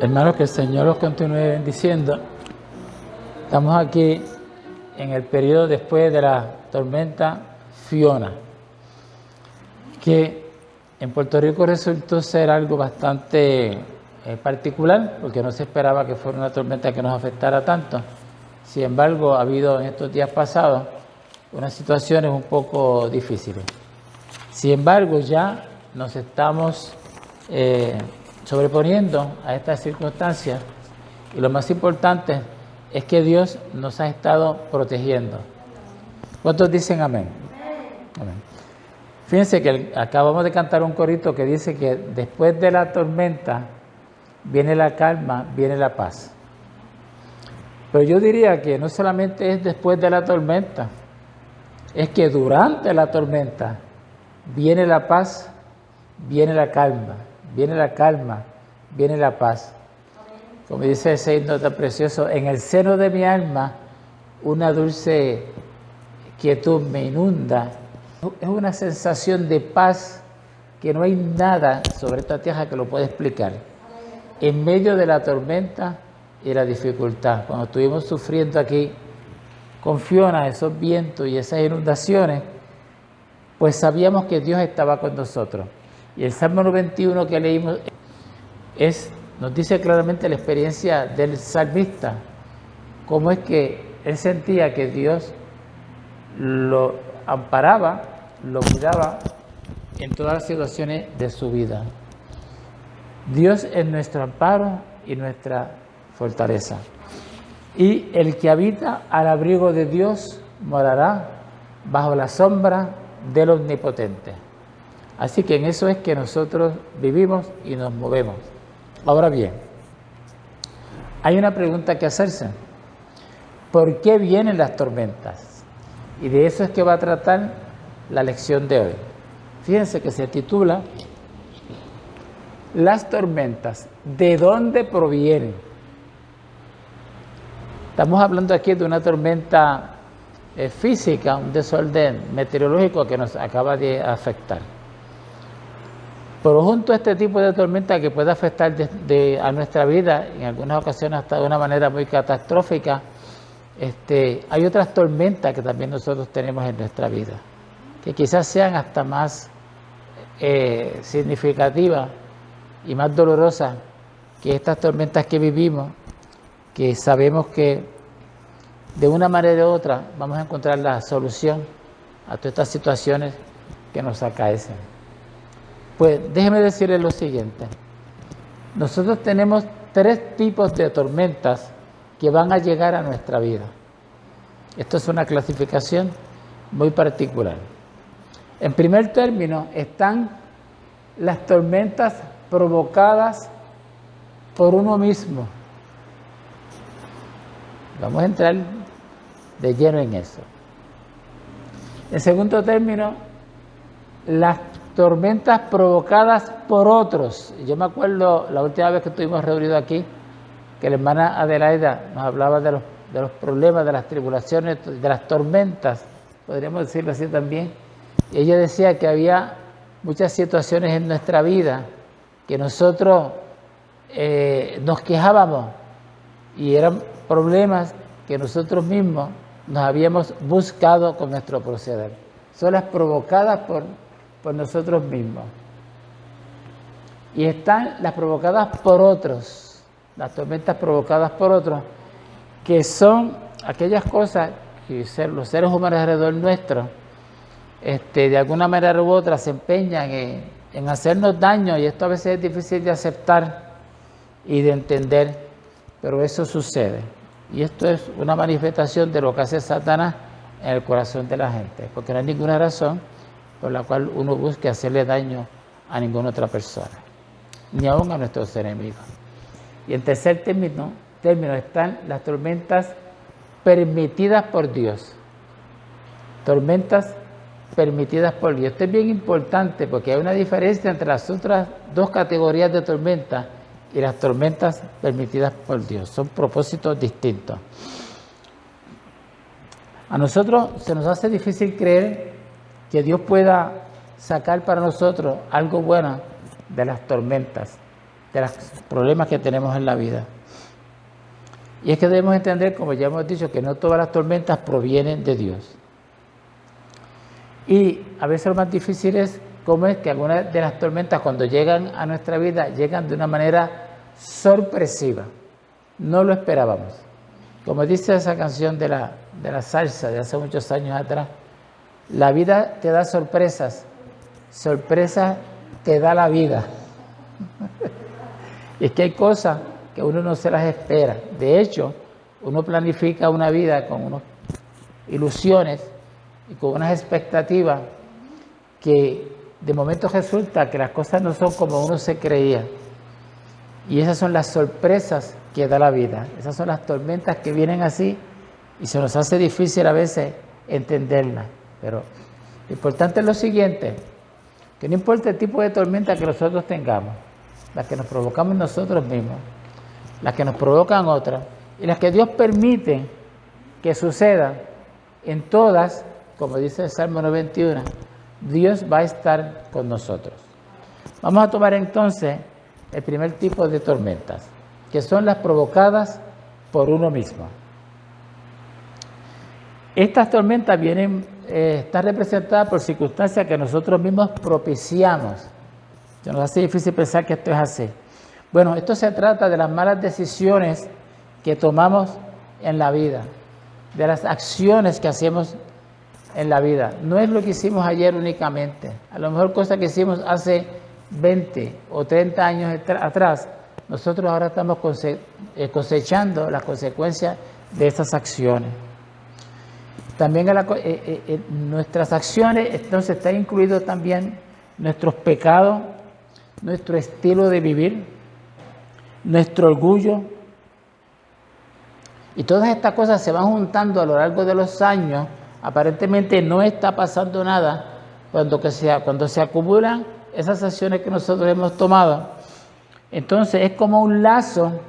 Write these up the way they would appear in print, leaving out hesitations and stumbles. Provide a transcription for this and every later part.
Hermanos, que el Señor los continúe bendiciendo. Estamos aquí en el periodo después de la tormenta Fiona, que en Puerto Rico resultó ser algo bastante particular, porque no se esperaba que fuera una tormenta que nos afectara tanto. Sin embargo, ha habido en estos días pasados unas situaciones un poco difíciles. Sin embargo, ya nos estamos sobreponiendo a estas circunstancias, y lo más importante es que Dios nos ha estado protegiendo. ¿Cuántos dicen amén? Amén. Fíjense que acabamos de cantar un corito que dice que después de la tormenta viene la calma, viene la paz. Pero yo diría que no solamente es después de la tormenta, es que durante la tormenta viene la paz, viene la calma, viene la calma, viene la paz. Como dice ese himno tan precioso, en el seno de mi alma una dulce quietud me inunda. Es una sensación de paz que no hay nada sobre esta tierra que lo pueda explicar. En medio de la tormenta y la dificultad, cuando estuvimos sufriendo aquí con Fiona, esos vientos y esas inundaciones, pues sabíamos que Dios estaba con nosotros. Y el Salmo 91 que leímos nos dice claramente la experiencia del salmista, cómo es que él sentía que Dios lo amparaba, lo cuidaba en todas las situaciones de su vida. Dios es nuestro amparo y nuestra fortaleza. Y el que habita al abrigo de Dios morará bajo la sombra del Omnipotente. Así que en eso es que nosotros vivimos y nos movemos. Ahora bien, hay una pregunta que hacerse. ¿Por qué vienen las tormentas? Y de eso es que va a tratar la lección de hoy. Fíjense que se titula Las tormentas, ¿de dónde provienen? Estamos hablando aquí de una tormenta física, un desorden meteorológico que nos acaba de afectar. Pero junto a este tipo de tormenta que puede afectar a nuestra vida, en algunas ocasiones hasta de una manera muy catastrófica, hay otras tormentas que también nosotros tenemos en nuestra vida, que quizás sean hasta más significativas y más dolorosas que estas tormentas que vivimos, que sabemos que de una manera u otra vamos a encontrar la solución a todas estas situaciones que nos acaecen. Pues déjeme decirles lo siguiente. Nosotros tenemos 3 tipos de tormentas que van a llegar a nuestra vida. Esto es una clasificación muy particular. En primer término están las tormentas provocadas por uno mismo. Vamos a entrar de lleno en eso. En segundo término, las tormentas provocadas por otros. Yo me acuerdo la última vez que estuvimos reunidos aquí, que la hermana Adelaida nos hablaba de los problemas, de las tribulaciones, de las tormentas, podríamos decirlo así también. Y ella decía que había muchas situaciones en nuestra vida que nosotros nos quejábamos y eran problemas que nosotros mismos nos habíamos buscado con nuestro proceder. Son las provocadas por nosotros mismos. Y están las provocadas por otros, las tormentas provocadas por otros, que son aquellas cosas que los seres humanos alrededor nuestro, de alguna manera u otra se empeñan en hacernos daño, y esto a veces es difícil de aceptar y de entender, pero eso sucede. Y esto es una manifestación de lo que hace Satanás en el corazón de la gente, porque no hay ninguna razón por la cual uno busque hacerle daño a ninguna otra persona, ni aún a nuestros enemigos. Y en tercer término están las tormentas permitidas por Dios. Tormentas permitidas por Dios. Esto es bien importante porque hay una diferencia entre las otras 2 categorías de tormentas y las tormentas permitidas por Dios. Son propósitos distintos. A nosotros se nos hace difícil creer que Dios pueda sacar para nosotros algo bueno de las tormentas. de los problemas que tenemos en la vida. Y es que debemos entender, como ya hemos dicho, que no todas las tormentas provienen de Dios. Y a veces lo más difícil es cómo es que algunas de las tormentas, cuando llegan a nuestra vida, llegan de una manera sorpresiva. No lo esperábamos. Como dice esa canción de la salsa de hace muchos años atrás, la vida te da sorpresas, sorpresas te da la vida. Y es que hay cosas que uno no se las espera. De hecho, uno planifica una vida con unas ilusiones y con unas expectativas que de momento resulta que las cosas no son como uno se creía. Y esas son las sorpresas que da la vida. Esas son las tormentas que vienen así y se nos hace difícil a veces entenderlas. Pero lo importante es lo siguiente, que no importa el tipo de tormenta que nosotros tengamos, las que nos provocamos nosotros mismos, las que nos provocan otras y las que Dios permite que sucedan, en todas, como dice el Salmo 91, Dios va a estar con nosotros. Vamos a tomar entonces el primer tipo de tormentas, que son las provocadas por uno mismo. Estas tormentas están representadas por circunstancias que nosotros mismos propiciamos. Se nos hace difícil pensar que esto es así. Bueno, esto se trata de las malas decisiones que tomamos en la vida, de las acciones que hacemos en la vida. No es lo que hicimos ayer únicamente. A lo mejor cosas que hicimos hace 20 o 30 años atrás, nosotros ahora estamos cosechando las consecuencias de esas acciones. También nuestras acciones, entonces está incluido también nuestros pecados, nuestro estilo de vivir, nuestro orgullo. Y todas estas cosas se van juntando a lo largo de los años. Aparentemente no está pasando nada cuando se acumulan esas acciones que nosotros hemos tomado. Entonces es como un lazo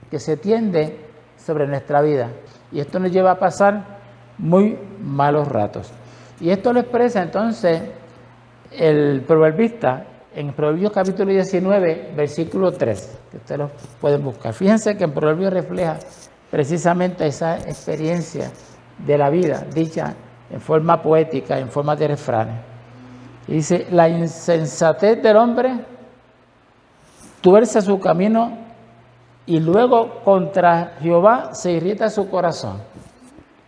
que se tiende sobre nuestra vida. Y esto nos lleva a pasar muy malos ratos. Y esto lo expresa entonces el proverbista en Proverbios capítulo 19, versículo 3, que ustedes lo pueden buscar. Fíjense que en Proverbios refleja precisamente esa experiencia de la vida, dicha en forma poética, en forma de refranes. Y dice, la insensatez del hombre tuerce su camino y luego contra Jehová se irrita su corazón.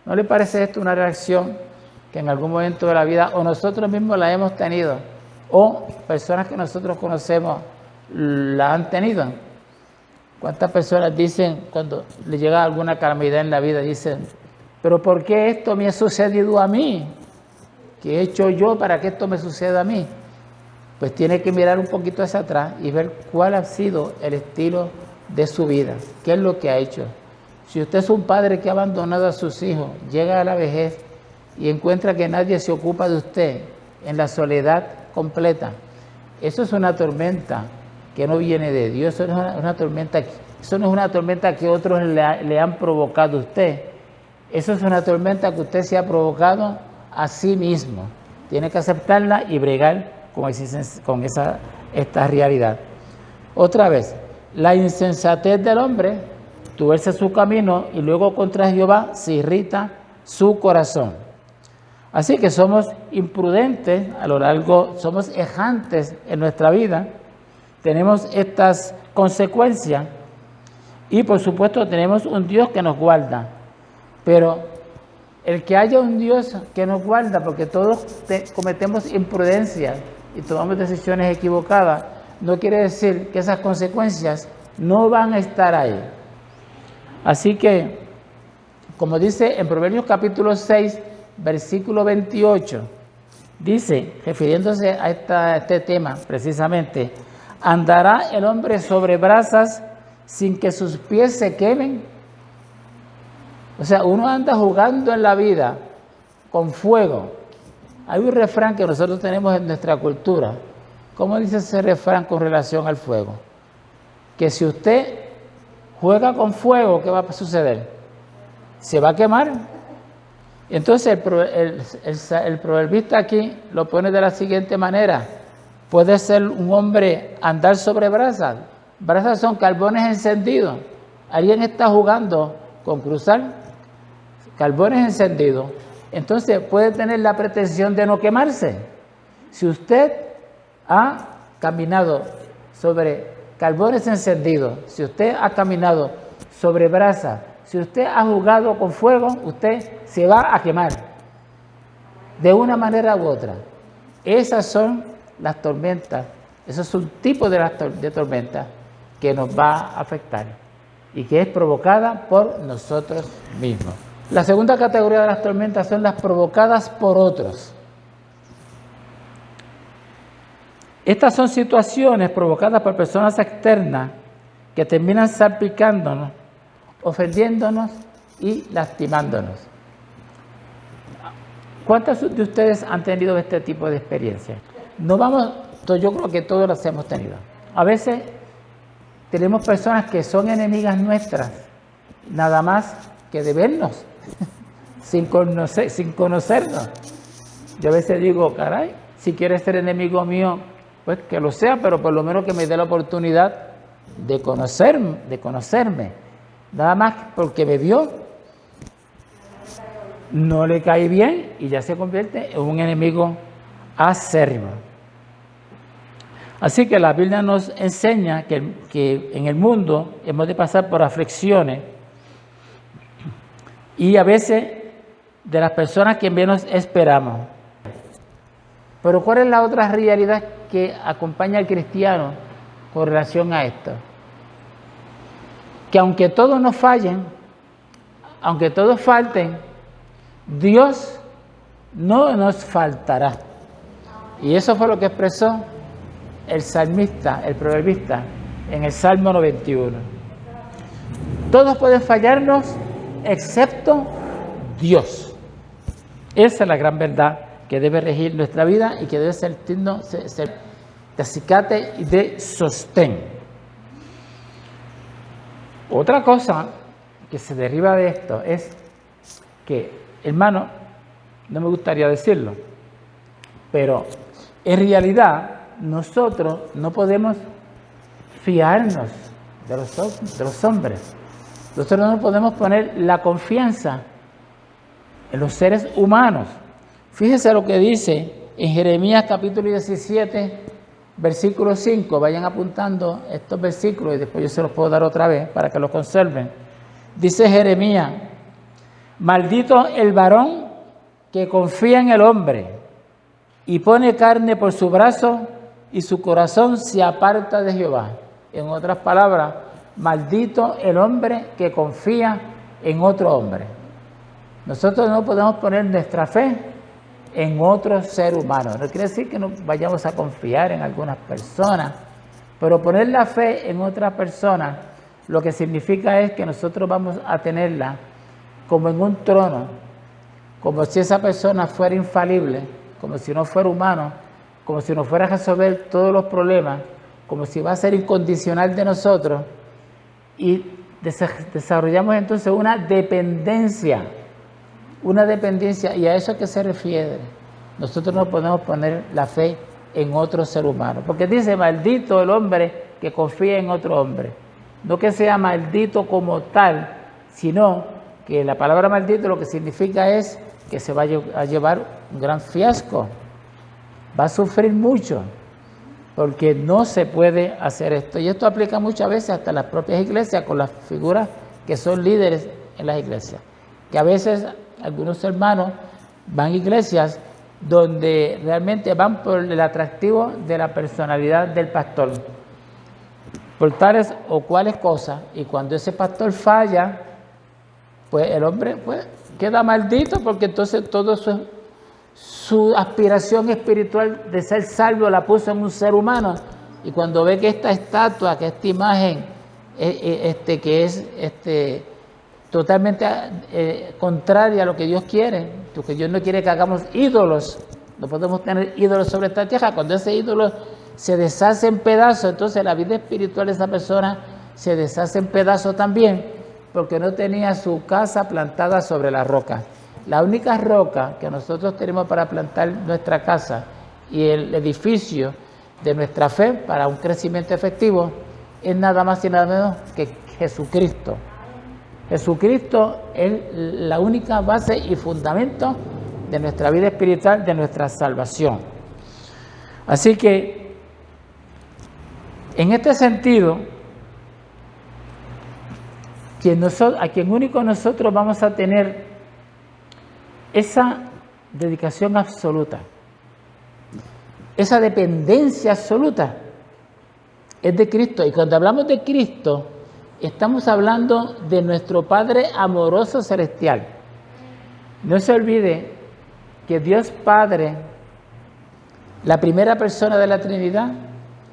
¿No le parece esto una reacción que en algún momento de la vida o nosotros mismos la hemos tenido o personas que nosotros conocemos la han tenido? ¿Cuántas personas dicen cuando le llega alguna calamidad en la vida, dicen, pero ¿por qué esto me ha sucedido a mí? ¿Qué he hecho yo para que esto me suceda a mí? Pues tiene que mirar un poquito hacia atrás y ver cuál ha sido el estilo de su vida, qué es lo que ha hecho. Si usted es un padre que ha abandonado a sus hijos, llega a la vejez y encuentra que nadie se ocupa de usted en la soledad completa, eso es una tormenta que no viene de Dios, eso no es una tormenta que otros le han provocado a usted, eso es una tormenta que usted se ha provocado a sí mismo. Tiene que aceptarla y bregar con esta realidad. Otra vez, la insensatez del hombre tuerce su camino y luego contra Jehová se irrita su corazón. Así que somos imprudentes a lo largo, somos errantes en nuestra vida, tenemos estas consecuencias y por supuesto tenemos un Dios que nos guarda, pero el que haya un Dios que nos guarda, porque todos cometemos imprudencias y tomamos decisiones equivocadas, no quiere decir que esas consecuencias no van a estar ahí. Así que, como dice en Proverbios capítulo 6, versículo 28, dice, refiriéndose a este tema precisamente, ¿andará el hombre sobre brasas sin que sus pies se quemen? O sea, uno anda jugando en la vida con fuego. Hay un refrán que nosotros tenemos en nuestra cultura. ¿Cómo dice ese refrán con relación al fuego? Que si usted juega con fuego, ¿qué va a suceder? Se va a quemar. Entonces el proverbista aquí lo pone de la siguiente manera. ¿Puede ser un hombre andar sobre brasas? Brasas son carbones encendidos. Alguien está jugando con cruzar carbones encendidos. Entonces puede tener la pretensión de no quemarse. Si usted ha caminado sobre carbones encendidos, si usted ha caminado sobre brasas, si usted ha jugado con fuego, usted se va a quemar de una manera u otra. Esas son las tormentas, esos son tipos de tormentas que nos va a afectar y que es provocada por nosotros mismos. La segunda categoría de las tormentas son las provocadas por otros. Estas son situaciones provocadas por personas externas que terminan salpicándonos, ofendiéndonos y lastimándonos. ¿Cuántos de ustedes han tenido este tipo de experiencia? Yo creo que todos las hemos tenido. A veces tenemos personas que son enemigas nuestras, nada más que de vernos, sin conocernos. Yo a veces digo, caray, si quieres ser enemigo mío, pues que lo sea, pero por lo menos que me dé la oportunidad de conocerme. Nada más porque me vio, no le cae bien y ya se convierte en un enemigo acérrimo. Así que la Biblia nos enseña que en el mundo hemos de pasar por aflicciones y a veces de las personas que menos esperamos. Pero ¿cuál es la otra realidad que acompaña al cristiano con relación a esto? Que aunque todos nos fallen, aunque todos falten, Dios no nos faltará. Y eso fue lo que expresó el salmista, el proverbista, en el Salmo 91. Todos pueden fallarnos excepto Dios. Esa es la gran verdad que debe regir nuestra vida y que debe ser de acicate y de sostén. Otra cosa que se deriva de esto es que, hermano, no me gustaría decirlo, pero en realidad nosotros no podemos fiarnos de los hombres. Nosotros no podemos poner la confianza en los seres humanos. Fíjese lo que dice en Jeremías capítulo 17, versículo 5. Vayan apuntando estos versículos y después yo se los puedo dar otra vez para que los conserven. Dice Jeremías: maldito el varón que confía en el hombre y pone carne por su brazo y su corazón se aparta de Jehová. En otras palabras, maldito el hombre que confía en otro hombre. Nosotros no podemos poner nuestra fe en otro ser humano. No quiere decir que no vayamos a confiar en algunas personas, pero poner la fe en otra persona lo que significa es que nosotros vamos a tenerla como en un trono, como si esa persona fuera infalible, como si no fuera humano, como si nos fuera a resolver todos los problemas, como si va a ser incondicional de nosotros, y desarrollamos entonces una dependencia, y a eso es que se refiere. Nosotros no podemos poner la fe en otro ser humano, porque dice maldito el hombre que confía en otro hombre. No que sea maldito como tal, sino que la palabra maldito lo que significa es que se va a llevar un gran fiasco, va a sufrir mucho, porque no se puede hacer esto. Y esto aplica muchas veces hasta las propias iglesias, con las figuras que son líderes en las iglesias, que a veces algunos hermanos van a iglesias donde realmente van por el atractivo de la personalidad del pastor, por tales o cuales cosas, y cuando ese pastor falla, pues el hombre queda maldito, porque entonces todo su aspiración espiritual de ser salvo la puso en un ser humano, y cuando ve que esta estatua, que esta imagen que es totalmente contraria a lo que Dios quiere, porque Dios no quiere que hagamos ídolos, no podemos tener ídolos sobre esta tierra. Cuando ese ídolo se deshace en pedazos, entonces la vida espiritual de esa persona se deshace en pedazos también, porque no tenía su casa plantada sobre la roca. La única roca que nosotros tenemos para plantar nuestra casa y el edificio de nuestra fe para un crecimiento efectivo es nada más y nada menos que Jesucristo. Jesucristo es la única base y fundamento de nuestra vida espiritual, de nuestra salvación. Así que, en este sentido, a quien único nosotros vamos a tener esa dedicación absoluta, esa dependencia absoluta, es de Cristo. Y cuando hablamos de Cristo, estamos hablando de nuestro Padre amoroso celestial. No se olvide que Dios Padre, la primera persona de la Trinidad,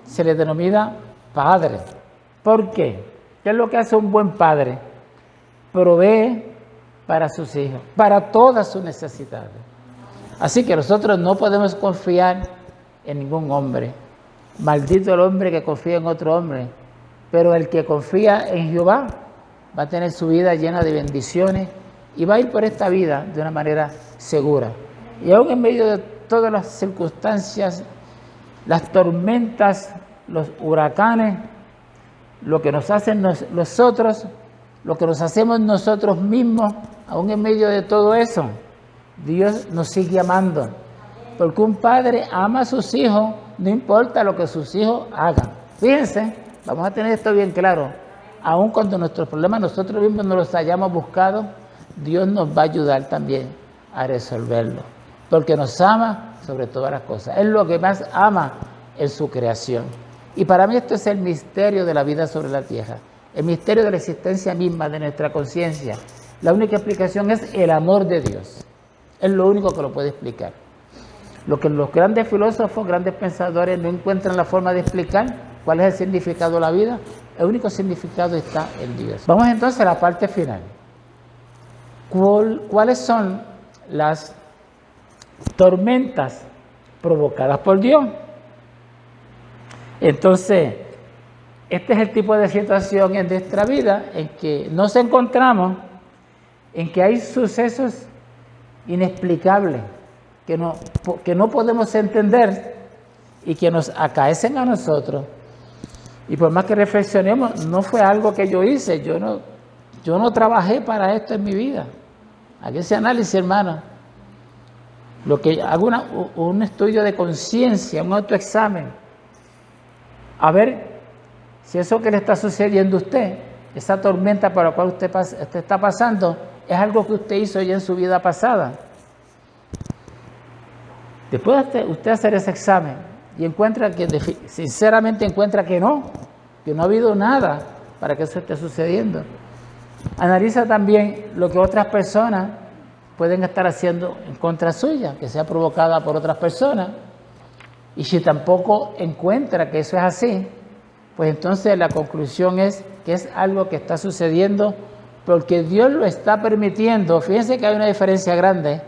se le denomina Padre. ¿Por qué? ¿Qué es lo que hace un buen padre? Provee para sus hijos, para todas sus necesidades. Así que nosotros no podemos confiar en ningún hombre. Maldito el hombre que confía en otro hombre. Pero el que confía en Jehová va a tener su vida llena de bendiciones y va a ir por esta vida de una manera segura. Y aún en medio de todas las circunstancias, las tormentas, los huracanes, lo que nos hacen nosotros, lo que nos hacemos nosotros mismos, aún en medio de todo eso, Dios nos sigue amando. Porque un padre ama a sus hijos, no importa lo que sus hijos hagan. Fíjense, vamos a tener esto bien claro. Aun cuando nuestros problemas nosotros mismos no los hayamos buscado, Dios nos va a ayudar también a resolverlo. Porque nos ama sobre todas las cosas. Es lo que más ama en su creación. Y para mí esto es el misterio de la vida sobre la tierra. El misterio de la existencia misma, de nuestra conciencia. La única explicación es el amor de Dios. Es lo único que lo puede explicar. Lo que los grandes filósofos, grandes pensadores no encuentran la forma de explicar cuál es el significado de la vida, el único significado está en Dios. Vamos entonces a la parte final. ¿Cuáles son las tormentas provocadas por Dios? Entonces, este es el tipo de situación en nuestra vida en que nos encontramos, en que hay sucesos inexplicables que no podemos entender y que nos acaecen a nosotros. Y por más que reflexionemos, no fue algo que yo hice, yo no trabajé para esto en mi vida. Aquí ese análisis, hermano. Lo que hago un estudio de conciencia, un autoexamen, a ver si eso que le está sucediendo a usted, esa tormenta por la cual usted está pasando, es algo que usted hizo ya en su vida pasada. Después de usted hacer ese examen y encuentra que, sinceramente encuentra que no ha habido nada para que eso esté sucediendo. Analiza también lo que otras personas pueden estar haciendo en contra suya, que sea provocada por otras personas. Y si tampoco encuentra que eso es así, pues entonces la conclusión es que es algo que está sucediendo porque Dios lo está permitiendo. Fíjense que hay una diferencia grande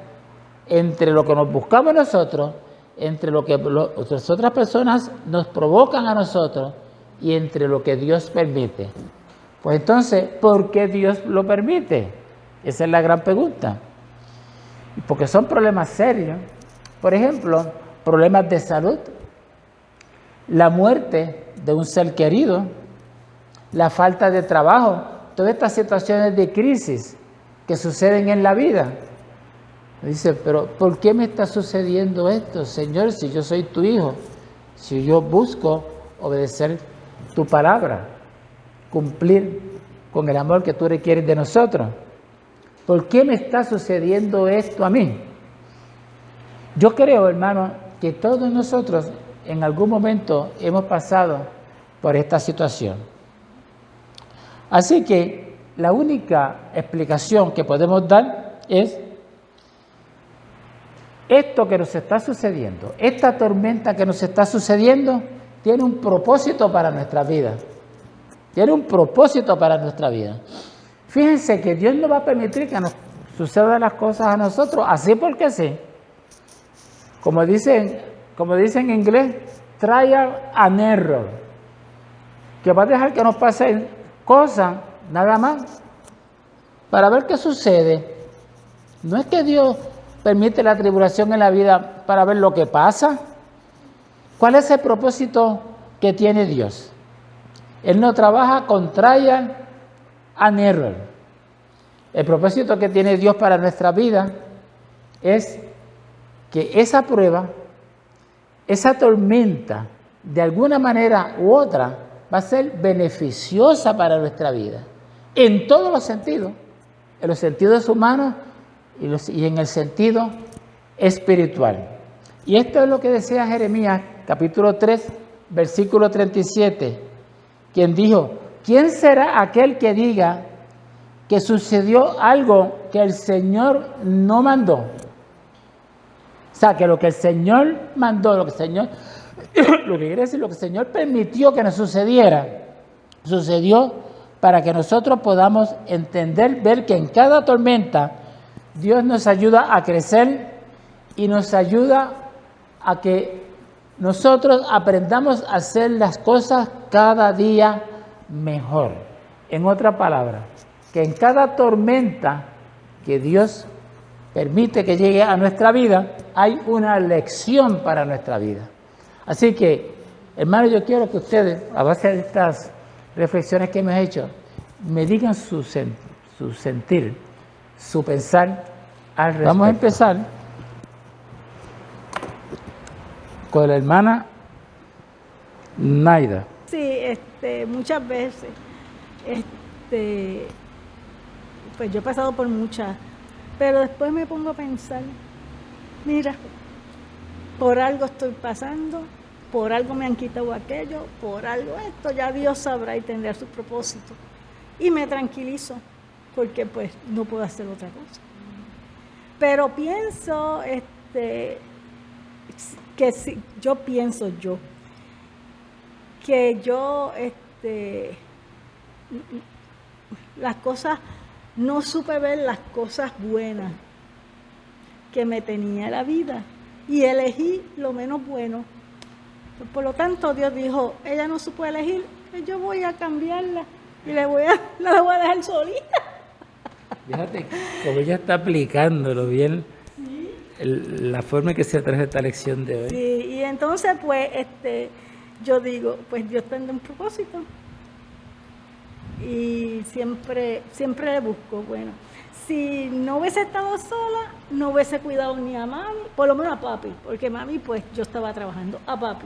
entre lo que nos buscamos nosotros, entre lo que las otras personas nos provocan a nosotros y entre lo que Dios permite. Pues entonces, ¿por qué Dios lo permite? Esa es la gran pregunta. Porque son problemas serios. Por ejemplo, problemas de salud, la muerte de un ser querido, la falta de trabajo, todas estas situaciones de crisis que suceden en la vida. Dice, pero ¿por qué me está sucediendo esto, Señor, si yo soy tu hijo? Si yo busco obedecer tu palabra, cumplir con el amor que tú requieres de nosotros. ¿Por qué me está sucediendo esto a mí? Yo creo, hermano, que todos nosotros en algún momento hemos pasado por esta situación. Así que la única explicación que podemos dar es esto que nos está sucediendo, esta tormenta que nos está sucediendo, tiene un propósito para nuestra vida. Tiene un propósito para nuestra vida. Fíjense que Dios no va a permitir que nos sucedan las cosas a nosotros, así porque sí. Como dicen en inglés, trial and error. Que va a dejar que nos pasen cosas, nada más, para ver qué sucede. No es que Dios permite la tribulación en la vida para ver lo que pasa. ¿Cuál es el propósito que tiene Dios? Él no trabaja con trial and error. El propósito que tiene Dios para nuestra vida es que esa prueba, esa tormenta, de alguna manera u otra, va a ser beneficiosa para nuestra vida, en todos los sentidos, en los sentidos humanos y en el sentido espiritual. Y esto es lo que decía Jeremías, capítulo 3, versículo 37, quien dijo: ¿quién será aquel que diga que sucedió algo que el Señor no mandó? O sea, que lo que el Señor mandó, lo que quiere decir, lo que el Señor permitió que nos sucediera, sucedió para que nosotros podamos entender, ver que en cada tormenta Dios nos ayuda a crecer y nos ayuda a que nosotros aprendamos a hacer las cosas cada día mejor. En otra palabra, que en cada tormenta que Dios permite que llegue a nuestra vida, hay una lección para nuestra vida. Así que, hermanos, yo quiero que ustedes, a base de estas reflexiones que hemos hecho, me digan su sentir, su pensar al respecto. Vamos a empezar con la hermana Naida. Sí, muchas veces, pues yo he pasado por muchas, pero después me pongo a pensar, mira, por algo estoy pasando, por algo me han quitado aquello, por algo esto, ya Dios sabrá y tendrá su propósito. Y me tranquilizo, porque pues no puedo hacer otra cosa. Pero pienso, que si, que yo, las cosas, no supe ver las cosas buenas que me tenía la vida y elegí lo menos bueno. Por lo tanto, Dios dijo, ella no supo elegir, pues yo voy a cambiarla y la voy a dejar solita. Fíjate cómo ella está aplicándolo bien, la forma en que se trae esta lección de hoy. Sí, y entonces pues yo digo, pues Dios tendrá un propósito y siempre le busco. Bueno, si no hubiese estado sola, no hubiese cuidado ni a mami, por lo menos a papi, porque mami pues yo estaba trabajando, a papi,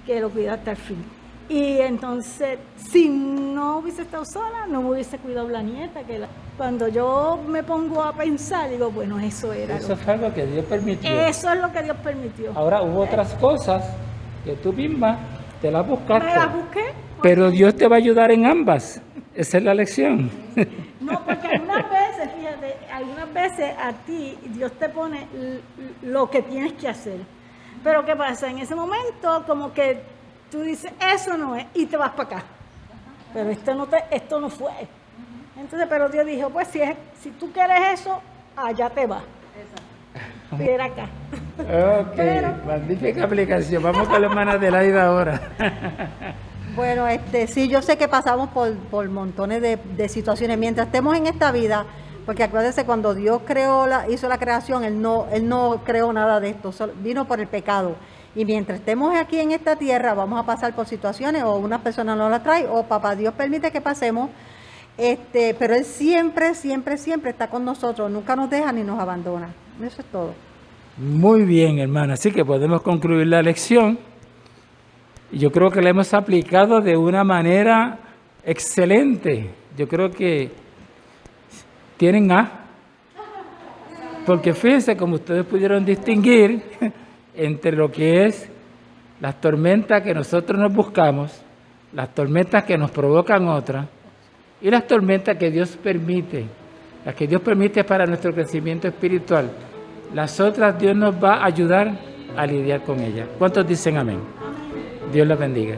que lo cuidaba hasta el fin. Y entonces, si no hubiese estado sola, no me hubiese cuidado la nieta. Cuando yo me pongo a pensar, digo, bueno, eso era. Eso fue algo que Dios permitió. Eso es lo que Dios permitió. Ahora hubo otras cosas que tú misma te las buscaste. Me las busqué. Pero Dios te va a ayudar en ambas. Esa es la lección. No, porque algunas veces, fíjate, algunas veces a ti Dios te pone lo que tienes que hacer. Pero ¿qué pasa? En ese momento, como que tú dices, eso no es, y te vas para acá. Pero esto no fue. Entonces, pero Dios dijo, pues si tú quieres eso, allá te vas. Exacto. Y era acá. Ok, magnífica aplicación. Vamos con la hermana Adelaida ahora. Bueno, sí, yo sé que pasamos por montones de situaciones. Mientras estemos en esta vida, porque acuérdense, cuando Dios hizo la creación, Él no creó nada de esto, vino por el pecado. Y mientras estemos aquí en esta tierra, vamos a pasar por situaciones, o una persona nos la trae, o papá Dios permite que pasemos, pero Él siempre está con nosotros, nunca nos deja ni nos abandona. Eso es todo. Muy bien, hermana. Así que podemos concluir la lección. Yo creo que la hemos aplicado de una manera excelente. Yo creo que tienen A. Porque fíjense, como ustedes pudieron distinguir entre lo que es las tormentas que nosotros nos buscamos, las tormentas que nos provocan otras, y las tormentas que Dios permite. Las que Dios permite para nuestro crecimiento espiritual. Las otras Dios nos va a ayudar a lidiar con ellas. ¿Cuántos dicen amén? Dios las bendiga.